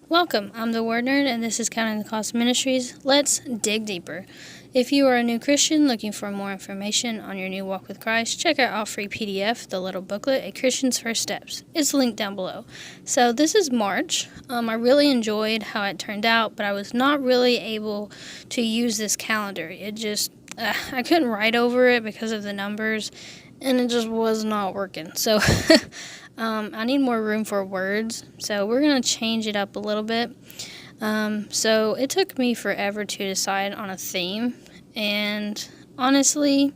Welcome, I'm the Word Nerd, and this is Counting the Cost Ministries. Let's dig deeper. If you are a new Christian looking for more information on your new walk with Christ, check out our free PDF, the Little Booklet, A Christian's First Steps. It's linked down below. So this is March. I really enjoyed how it turned out, but I was not really able to use this calendar. I couldn't write over it because of the numbers, and it just was not working. So I need more room for words, so we're going to change it up a little bit. So it took me forever to decide on a theme, and honestly,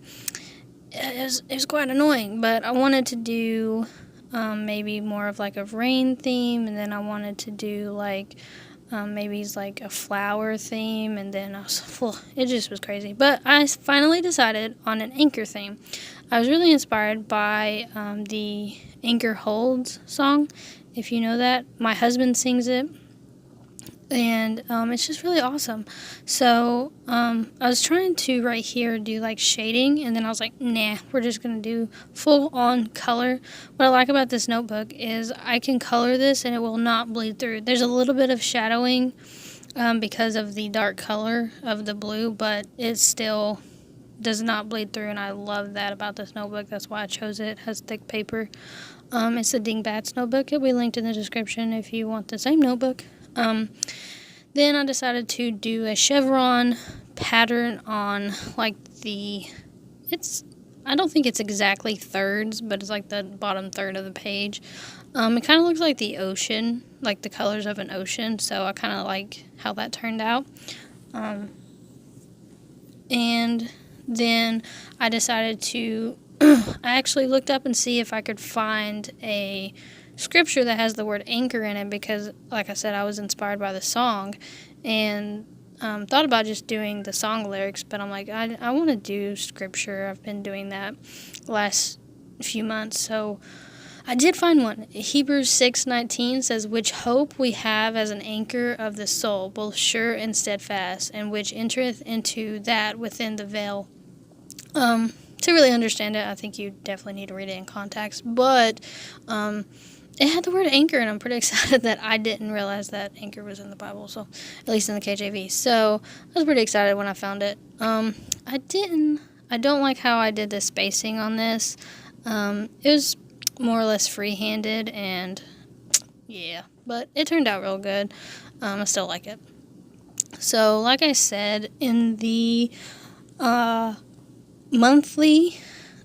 it was quite annoying, but I wanted to do maybe more of like a rain theme, and then I wanted to do maybe it's like a flower theme, and then it just was crazy. But I finally decided on an anchor theme. I was really inspired by the Anchor Holds song, if you know that. My husband sings it, and it's just really awesome. So I was trying to right here do like shading, and then I was like, nah, we're just going to do full on color. What I like about this notebook is I can color this and it will not bleed through. There's a little bit of shadowing because of the dark color of the blue, but it still does not bleed through, and I love that about this notebook. That's why I chose it. It has thick paper. It's the Dingbats notebook. It'll be linked in the description if you want the same notebook. Then I decided to do a chevron pattern on I don't think it's exactly thirds, but it's like the bottom third of the page. It kind of looks like the ocean, like the colors of an ocean, so I kind of like how that turned out. And then I decided to I actually looked up and see if I could find a scripture that has the word anchor in it, because like I said, I was inspired by the song, and thought about just doing the song lyrics, but I'm like, I want to do scripture. I've been doing that last few months, so I did find one. Hebrews 6:19 says, which hope we have as an anchor of the soul, both sure and steadfast, and which entereth into that within the veil. To really understand it, I think you definitely need to read it in context, but it had the word anchor, and I'm pretty excited that I didn't realize that anchor was in the Bible, so at least in the KJV. So I was pretty excited when I found it. I don't like how I did the spacing on this. It was more or less free-handed, and yeah, but it turned out real good. I still like it. So like I said, in the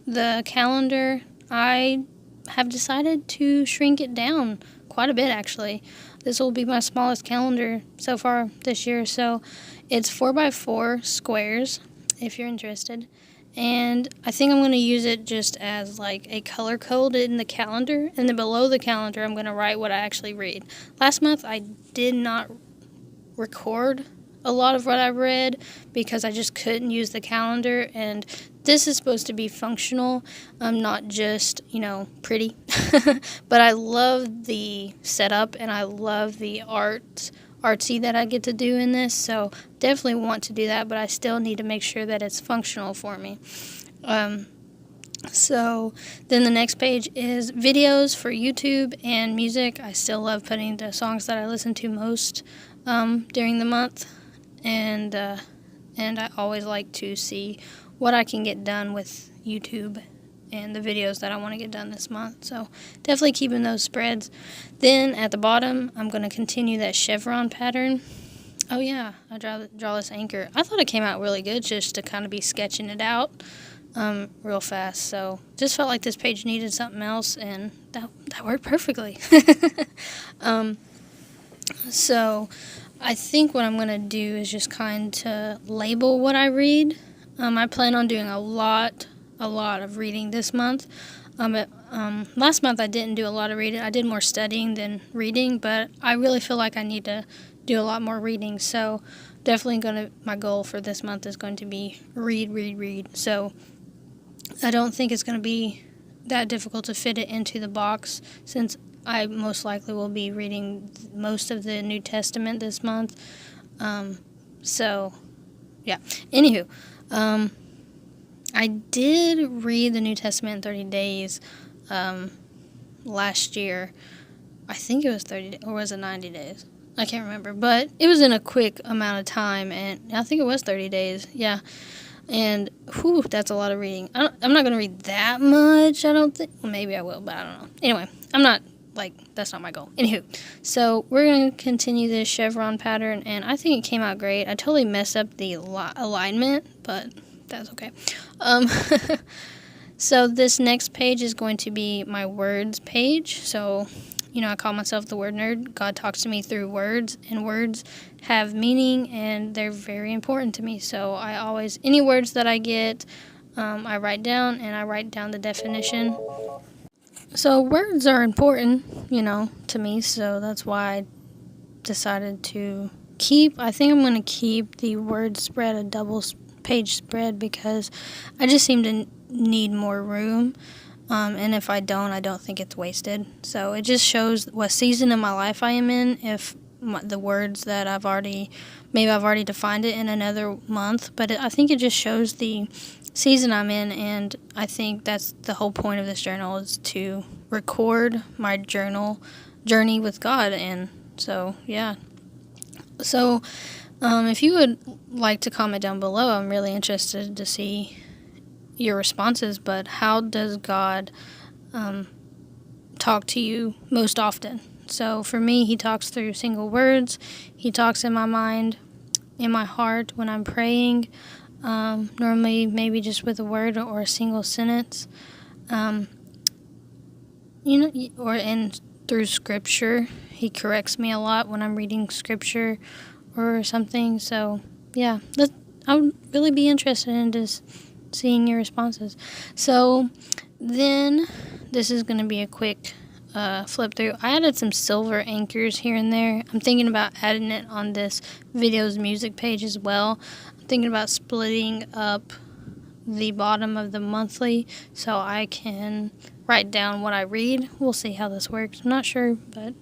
the calendar, I have decided to shrink it down quite a bit, actually. This will be my smallest calendar so far this year, so it's 4x4 squares, if you're interested. And I think I'm going to use it just as like a color code in the calendar, and then below the calendar I'm going to write what I actually read. Last month I did not record a lot of what I read because I just couldn't use the calendar, and this is supposed to be functional, not just, pretty. But I love the setup, and I love the artsy that I get to do in this, so definitely want to do that, but I still need to make sure that it's functional for me. So then the next page is videos for YouTube and music. I still love putting the songs that I listen to most during the month, and I always like to see what I can get done with YouTube and the videos that I want to get done this month. So definitely keeping those spreads. Then at the bottom, I'm going to continue that chevron pattern. Oh yeah, I draw this anchor. I thought it came out really good just to kind of be sketching it out real fast. So just felt like this page needed something else, and that worked perfectly. So I think what I'm going to do is just kind of label what I read. I plan on doing a lot of reading this month. Last month I didn't do a lot of reading. I did more studying than reading, but I really feel like I need to do a lot more reading. So definitely my goal for this month is going to be read. So I don't think it's going to be that difficult to fit it into the box, since I most likely will be reading most of the New Testament this month. So yeah. Anywho, I did read the New Testament in 30 days last year. I think it was 30 days, or was it 90 days? I can't remember, but it was in a quick amount of time, and I think it was 30 days. Yeah. And, whew, that's a lot of reading. I'm not going to read that much, I don't think. Well, maybe I will, but I don't know. Anyway, I'm not, that's not my goal. Anywho, so we're going to continue this chevron pattern, and I think it came out great. I totally messed up the alignment, but that's okay. So this next page is going to be my words page. So, I call myself the word nerd. God talks to me through words, and words have meaning, and they're very important to me. So any words that I get, I write down, and I write down the definition. So words are important, to me, so that's why I decided to I think I'm going to keep the word spread a double page spread, because I just seem to need more room. And if I don't think it's wasted. So it just shows what season in my life I am in. If the words that I've already defined it in another month, but I think it just shows the season I'm in, and I think that's the whole point of this journal, is to record my journey with God. And so, yeah. So, if you would like to comment down below, I'm really interested to see your responses. But how does God talk to you most often? So for me, he talks through single words. He talks in my mind, in my heart when I'm praying, normally maybe just with a word or a single sentence, through scripture. He corrects me a lot when I'm reading scripture or something. So yeah, I would really be interested in just seeing your responses. So then this is going to be a quick flip through. I added some silver anchors here and there. I'm thinking about adding it on this video's music page as well. I'm thinking about splitting up the bottom of the monthly so I can write down what I read. We'll see how this works. I'm not sure, but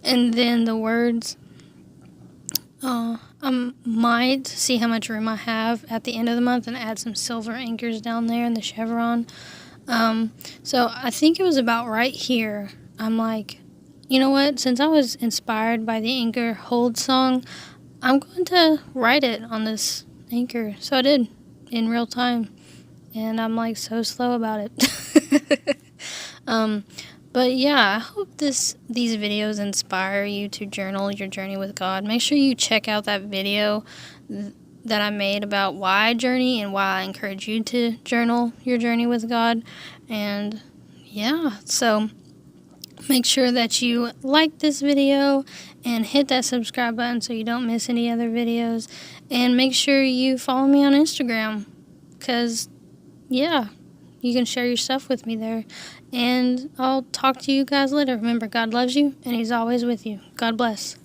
and then the words, I might see how much room I have at the end of the month and add some silver anchors down there in the chevron. So I think it was about right here. I'm like, you know what? Since I was inspired by the Anchor Hold song, I'm going to write it on this anchor. So I did in real time. And I'm like so slow about it. But yeah, I hope these videos inspire you to journal your journey with God. Make sure you check out that video that I made about why I journey and why I encourage you to journal your journey with God. And yeah, so make sure that you like this video and hit that subscribe button so you don't miss any other videos. And make sure you follow me on Instagram, because yeah, you can share your stuff with me there. And I'll talk to you guys later. Remember, God loves you, and he's always with you. God bless.